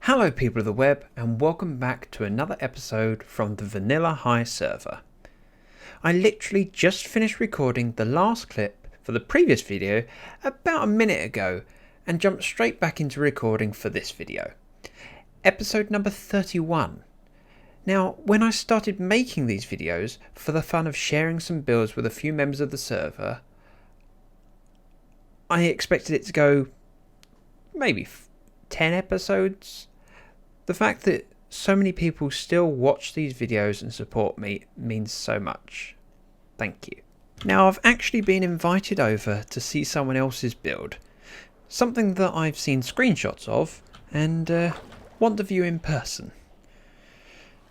Hello people of the web, and welcome back to another episode from the Vanilla High server. I literally just finished recording the last clip for the previous video about a minute ago and jumped straight back into recording for this video. Episode number 31. Now, when I started making these videos for the fun of sharing some builds with a few members of the server, I expected it to go maybe 10 episodes. The fact that so many people still watch these videos and support me means so much. Thank you. Now, I've actually been invited over to see someone else's build, something that I've seen screenshots of and want to view in person.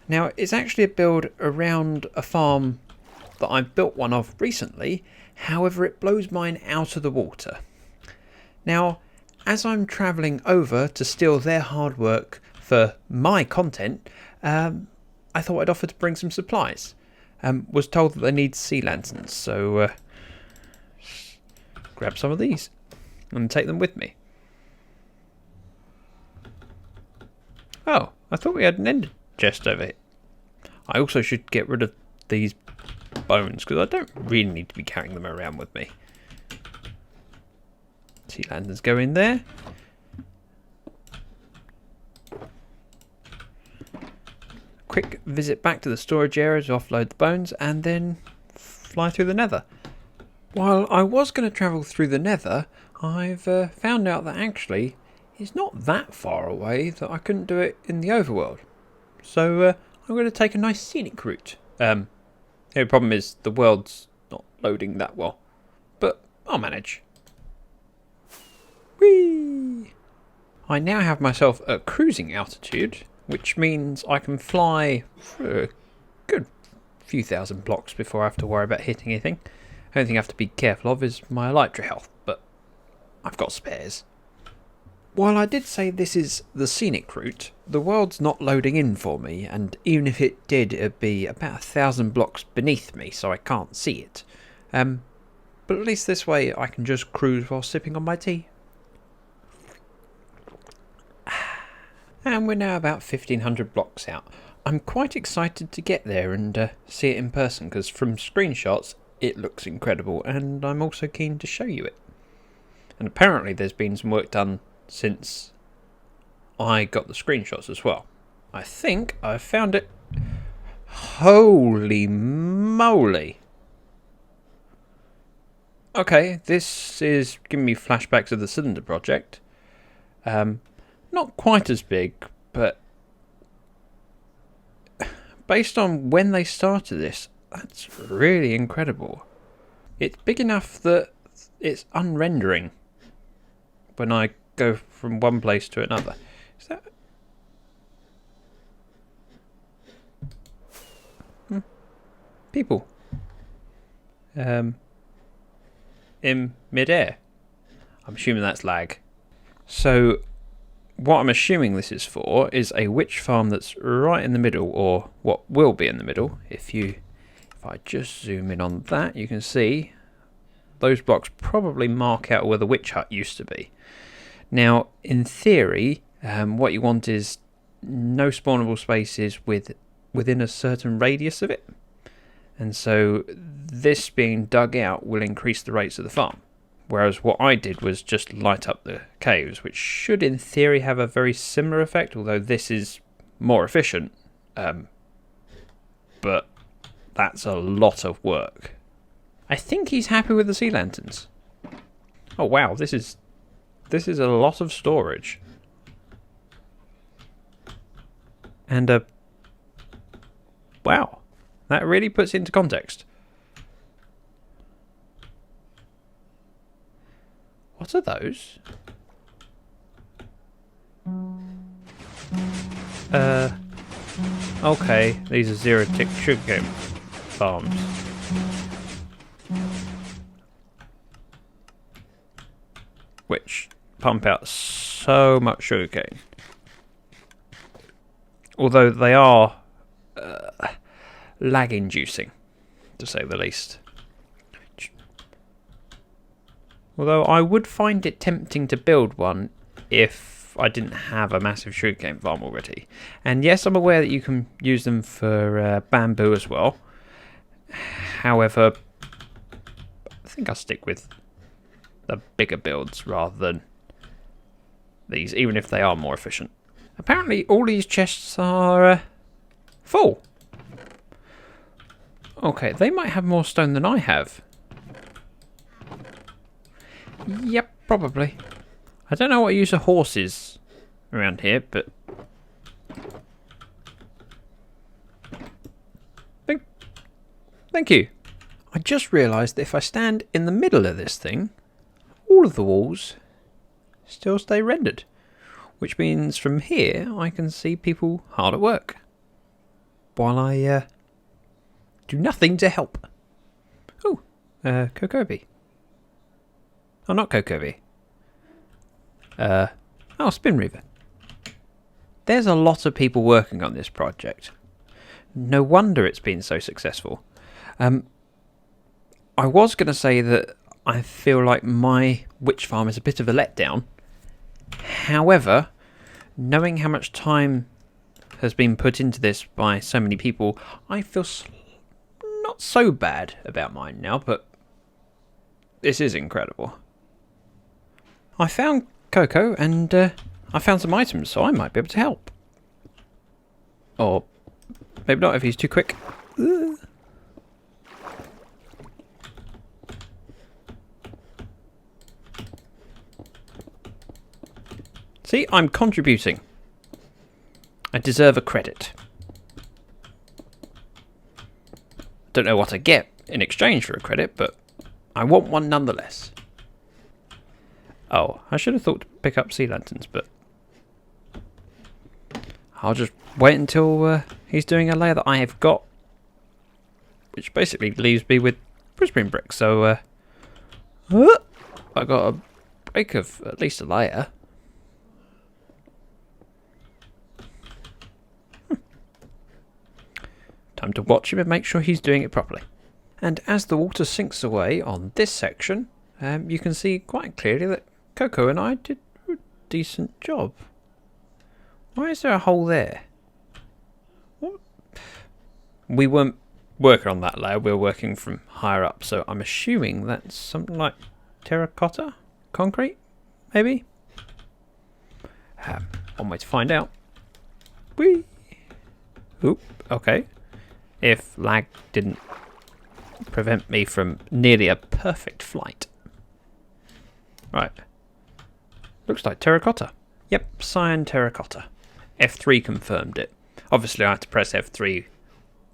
Now, it's actually a build around a farm that I've built one of recently, however it blows mine out of the water. Now, as I'm travelling over to steal their hard work for my content, I thought I'd offer to bring some supplies. Was told that they need sea lanterns, so grab some of these and take them with me. Oh, I thought we had an end chest over here. I also should get rid of these bones because I don't really need to be carrying them around with me. Sea lanterns go in there. Quick visit back to the storage area to offload the bones and then fly through the nether. While I was going to travel through the nether, I've found out that actually it's not that far away that I couldn't do it in the overworld. So I'm going to take a nice scenic route. The only problem is the world's not loading that well, but I'll manage. Whee! I now have myself at cruising altitude, which means I can fly for a good few thousand blocks before I have to worry about hitting anything. The only thing I have to be careful of is my elytra health, but I've got spares. While I did say this is the scenic route, the world's not loading in for me, and even if it did, it'd be about 1,000 blocks beneath me, so I can't see it. But at least this way I can just cruise while sipping on my tea. And we're now about 1,500 blocks out. I'm quite excited to get there and see it in person, because from screenshots it looks incredible, and I'm also keen to show you it. And apparently there's been some work done since I got the screenshots as well. I think I've found it. Holy moly! Okay, this is giving me flashbacks of the Cylinder project. Not quite as big, but based on when they started this, that's really incredible. It's big enough that it's unrendering when I go from one place to another. Is that... people in midair. I'm assuming that's lag. So what I'm assuming this is for is a witch farm that's right in the middle, or what will be in the middle. If I just zoom in on that, you can see those blocks probably mark out where the witch hut used to be. Now, in theory, what you want is no spawnable spaces within a certain radius of it. And so this being dug out will increase the rates of the farm. Whereas what I did was just light up the caves, which should in theory have a very similar effect, although this is more efficient. But that's a lot of work. I think he's happy with the sea lanterns. Oh wow, this is a lot of storage. And wow, that really puts it into context. What are those? Okay, these are zero-tick sugarcane farms. Which pump out so much sugarcane. Although they are lag-inducing, to say the least. Although I would find it tempting to build one if if I didn't have a massive sugarcane farm already. And yes, I'm aware that you can use them for bamboo as well. However, I think I'll stick with the bigger builds rather than these, even if they are more efficient. Apparently all these chests are full. Okay, they might have more stone than I have. Yep, probably. I don't know what use of horses around here, but... Thank you. I just realised that if I stand in the middle of this thing, all of the walls still stay rendered. Which means from here I can see people hard at work. While I do nothing to help. Oh, Cocobii. Oh, not Cocobii. Spinreaver. There's a lot of people working on this project. No wonder it's been so successful. I was going to say that I feel like my witch farm is a bit of a letdown. However, knowing how much time has been put into this by so many people, I feel not so bad about mine now, but this is incredible. I found Coco and I found some items, so I might be able to help. Or maybe not if he's too quick. See, I'm contributing. I deserve a credit. Don't know what I get in exchange for a credit, but I want one nonetheless. Oh, I should have thought to pick up sea lanterns, but I'll just wait until he's doing a layer that I have got, which basically leaves me with prismarine bricks. So I got a break of at least a layer. Time to watch him and make sure he's doing it properly. And as the water sinks away on this section, you can see quite clearly that Coco and I did a decent job. Why is there a hole there? What? We weren't working on that layer, we were working from higher up, so I'm assuming that's something like terracotta? Concrete? Maybe? One way to find out. Whee! Oop, okay. If lag didn't prevent me from nearly a perfect flight. Right. Looks like terracotta. Yep, cyan terracotta. F3 confirmed it. Obviously I had to press F3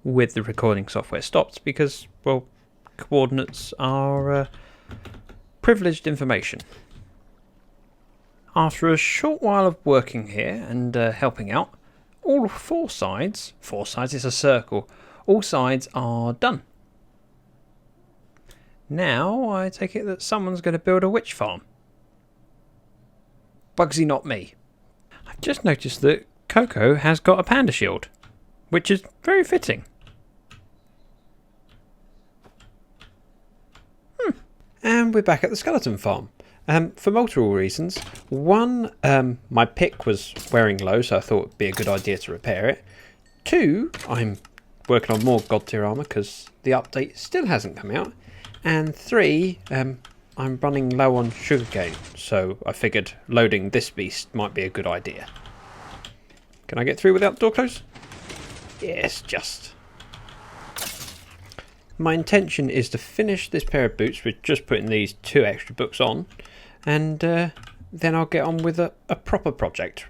with the recording software stopped because, well, coordinates are privileged information. After a short while of working here and helping out, all four sides is a circle, all sides are done. Now I take it that someone's going to build a witch farm. Bugsy, not me. I've just noticed that Coco has got a panda shield, which is very fitting. And we're back at the skeleton farm. For multiple reasons. One, my pick was wearing low, so I thought it would be a good idea to repair it. Two, I'm working on more God tier armor because the update still hasn't come out. And three, I'm running low on sugarcane, so I figured loading this beast might be a good idea. Can I get through without the door closed? Yes, just. My intention is to finish this pair of boots with just putting these 2 extra books on, and then I'll get on with a proper project,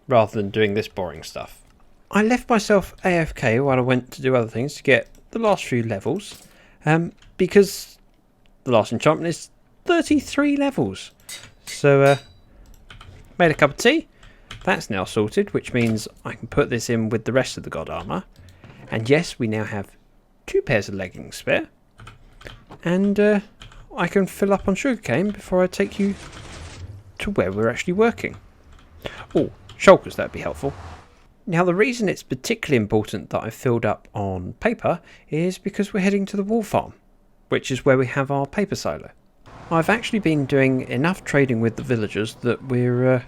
rather than doing this boring stuff. I left myself AFK while I went to do other things to get the last few levels, because the last enchantment is 33 levels. So, made a cup of tea. That's now sorted, which means I can put this in with the rest of the God armor. And yes, we now have 2 pairs of leggings spare. And I can fill up on sugarcane before I take you to where we're actually working. Oh, shulkers, that'd be helpful. Now, the reason it's particularly important that I filled up on paper is because we're heading to the wool farm, which is where we have our paper silo. I've actually been doing enough trading with the villagers that we're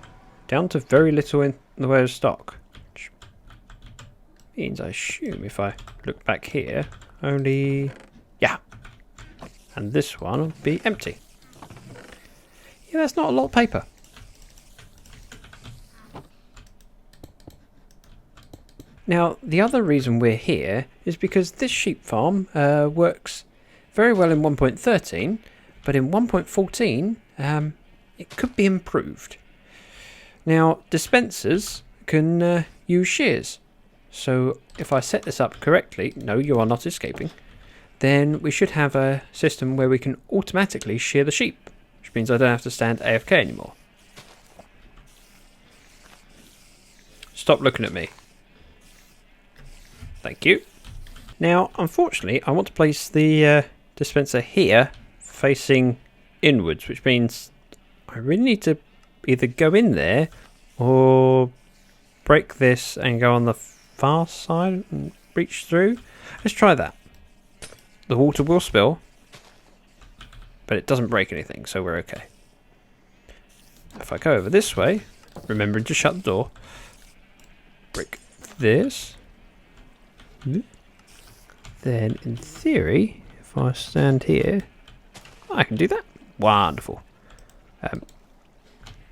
down to very little in the way of stock. Which means, I assume, if I look back here, only... yeah. And this one will be empty. Yeah, that's not a lot of paper. Now, the other reason we're here is because this sheep farm works very well in 1.13, but in 1.14 it could be improved. Now, dispensers can use shears. So if I set this up correctly, no, you are not escaping, then we should have a system where we can automatically shear the sheep, which means I don't have to stand AFK anymore. Stop looking at me. Thank you. Now, unfortunately, I want to place the dispenser here facing inwards, which means I really need to either go in there or break this and go on the far side and reach through. Let's try that. The water will spill, but it doesn't break anything, so we're okay. If I go over this way, remembering to shut the door, break this, then in theory, if I stand here, I can do that. Wonderful.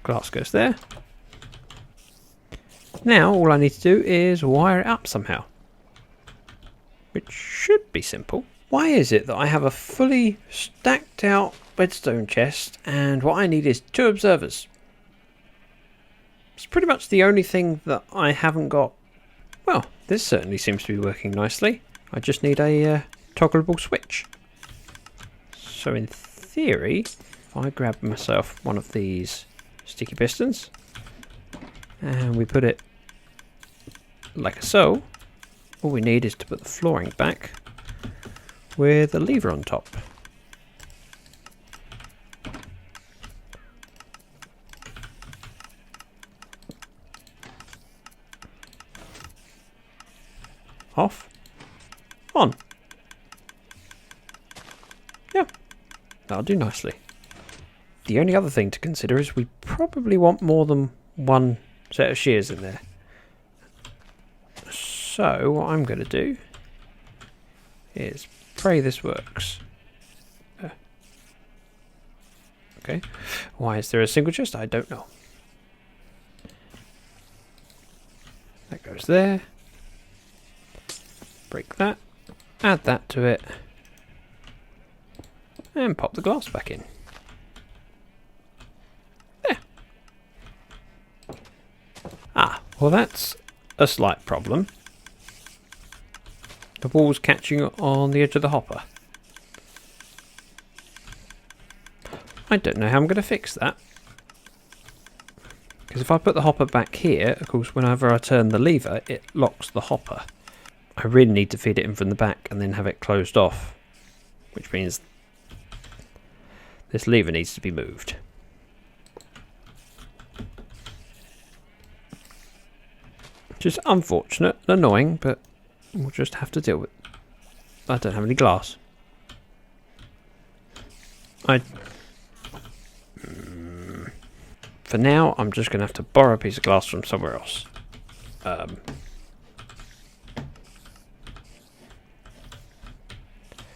Glass goes there. Now all I need to do is wire it up somehow, which should be simple. Why is it that I have a fully stacked out redstone chest and what I need is 2 observers? It's pretty much the only thing that I haven't got. Well, this certainly seems to be working nicely. I just need a toggleable switch. So in theory, if I grab myself one of these sticky pistons and we put it like so, all we need is to put the flooring back with a lever on top. Off. On. Yeah, that'll do nicely. The only other thing to consider is we probably want more than one set of shears in there. So what I'm going to do is pray this works. Okay, why is there a single chest? I don't know. That goes there. Break that, add that to it, and pop the glass back in. There. Ah, well that's a slight problem. The wall's catching on the edge of the hopper. I don't know how I'm going to fix that. Because if I put the hopper back here, of course whenever I turn the lever, it locks the hopper. I really need to feed it in from the back and then have it closed off, which means this lever needs to be moved. Which is unfortunate and annoying, but we'll just have to deal with it. I don't have any glass. For now, I'm just going to have to borrow a piece of glass from somewhere else.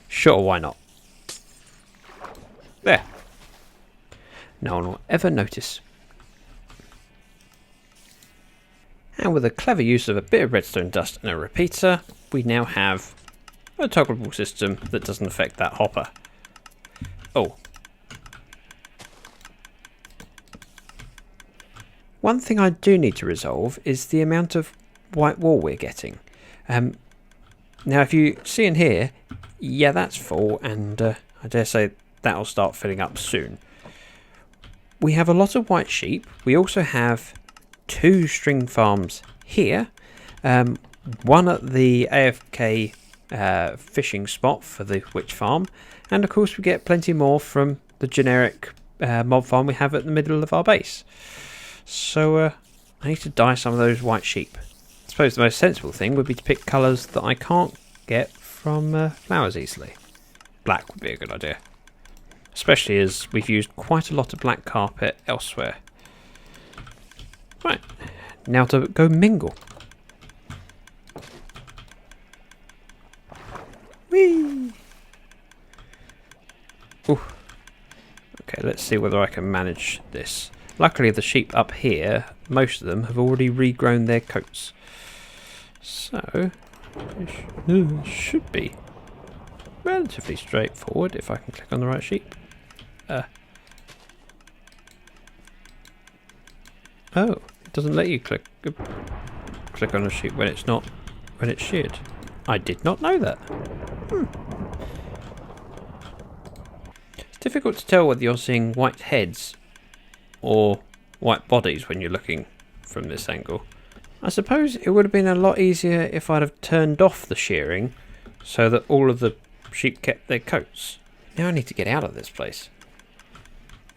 Sure, why not? There. No one will ever notice. And with a clever use of a bit of redstone dust and a repeater, we now have a toggleable system that doesn't affect that hopper. Oh. One thing I do need to resolve is the amount of white wall we're getting. Now if you see in here, yeah, that's full, and I dare say that'll start filling up soon. We have a lot of white sheep. We also have 2 string farms here. One at the AFK fishing spot for the witch farm, and of course we get plenty more from the generic mob farm we have at the middle of our base. So I need to dye some of those white sheep. I suppose the most sensible thing would be to pick colours that I can't get from flowers easily. Black would be a good idea, especially as we've used quite a lot of black carpet elsewhere. Right, now to go mingle. Whee! Ooh. Okay, let's see whether I can manage this. Luckily the sheep up here, most of them have already regrown their coats. So, it should be relatively straightforward if I can click on the right sheep. Oh, it doesn't let you click on a sheep when it's sheared. I did not know that. It's difficult to tell whether you're seeing white heads or white bodies when you're looking from this angle. I suppose it would have been a lot easier if I'd have turned off the shearing so that all of the sheep kept their coats. Now I need to get out of this place.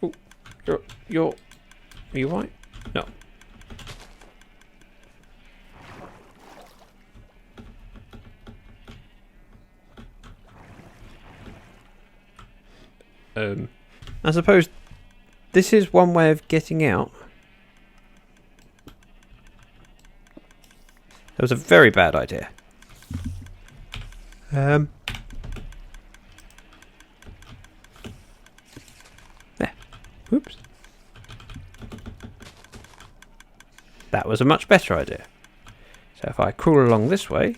Oh, are you right? No. I suppose this is one way of getting out. That was a very bad idea. There. Whoops. That was a much better idea. So if I crawl along this way,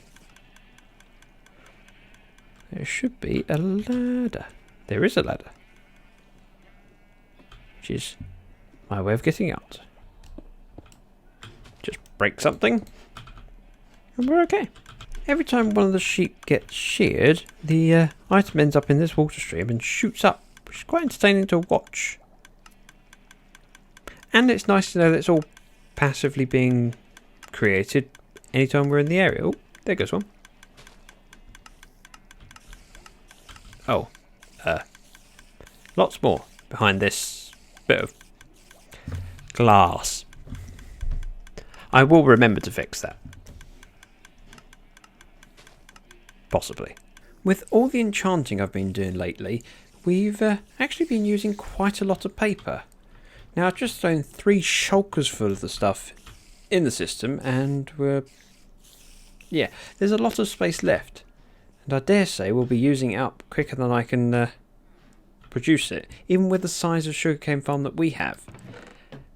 there should be a ladder. There is a ladder. Which is my way of getting out. Just break something, and we're okay. Every time one of the sheep gets sheared, the item ends up in this water stream and shoots up, which is quite entertaining to watch. And it's nice to know that it's all passively being created anytime we're in the area. Oh, there goes one. Oh, lots more behind this bit of glass. I will remember to fix that. Possibly. With all the enchanting I've been doing lately, we've actually been using quite a lot of paper. Now I've just thrown 3 shulkers full of the stuff in the system, and there's a lot of space left. And I dare say we'll be using it up quicker than I can produce it, even with the size of sugarcane farm that we have.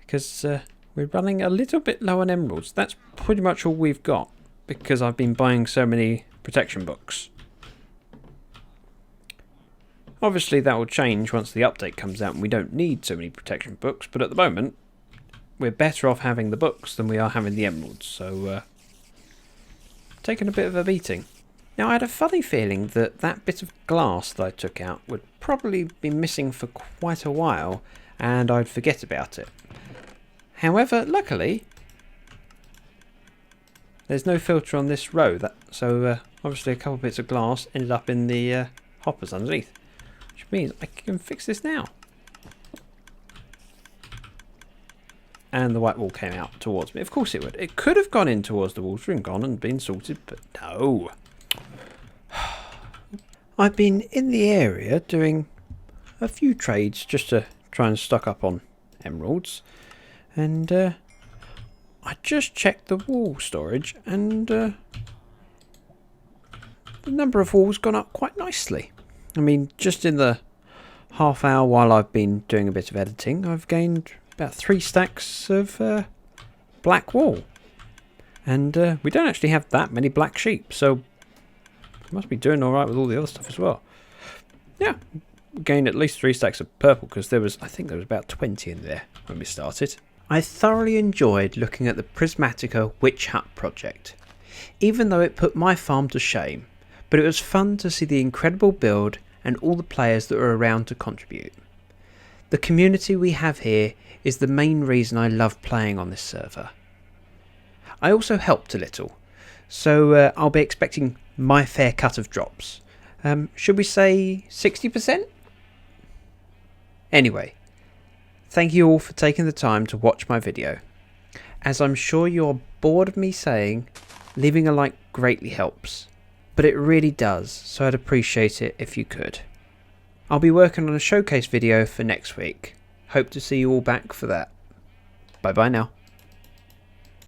Because we're running a little bit low on emeralds. That's pretty much all we've got, because I've been buying so many protection books. Obviously that will change once the update comes out and we don't need so many protection books, but at the moment we're better off having the books than we are having the emeralds, so taking a bit of a beating. Now I had a funny feeling that that bit of glass that I took out would probably be missing for quite a while and I'd forget about it. However, luckily there's no filter on this row, so obviously a couple bits of glass ended up in the hoppers underneath, which means I can fix this now. And the white wall came out towards me. Of course it would. It could have gone in towards the water and gone and been sorted, but no. I've been in the area doing a few trades just to try and stock up on emeralds, and I just checked the wall storage, and the number of walls gone up quite nicely. I mean, just in the half hour while I've been doing a bit of editing, I've gained about 3 stacks of black wool. And we don't actually have that many black sheep, so we must be doing alright with all the other stuff as well. Yeah, gained at least 3 stacks of purple, because I think there was about 20 in there when we started. I thoroughly enjoyed looking at the Prismatica Witch Hut project, even though it put my farm to shame, but it was fun to see the incredible build and all the players that were around to contribute. The community we have here is the main reason I love playing on this server. I also helped a little, so I'll be expecting my fair cut of drops. Should we say 60%? Anyway, thank you all for taking the time to watch my video. As I'm sure you're bored of me saying, leaving a like greatly helps. But it really does, so I'd appreciate it if you could. I'll be working on a showcase video for next week. Hope to see you all back for that. Bye bye now.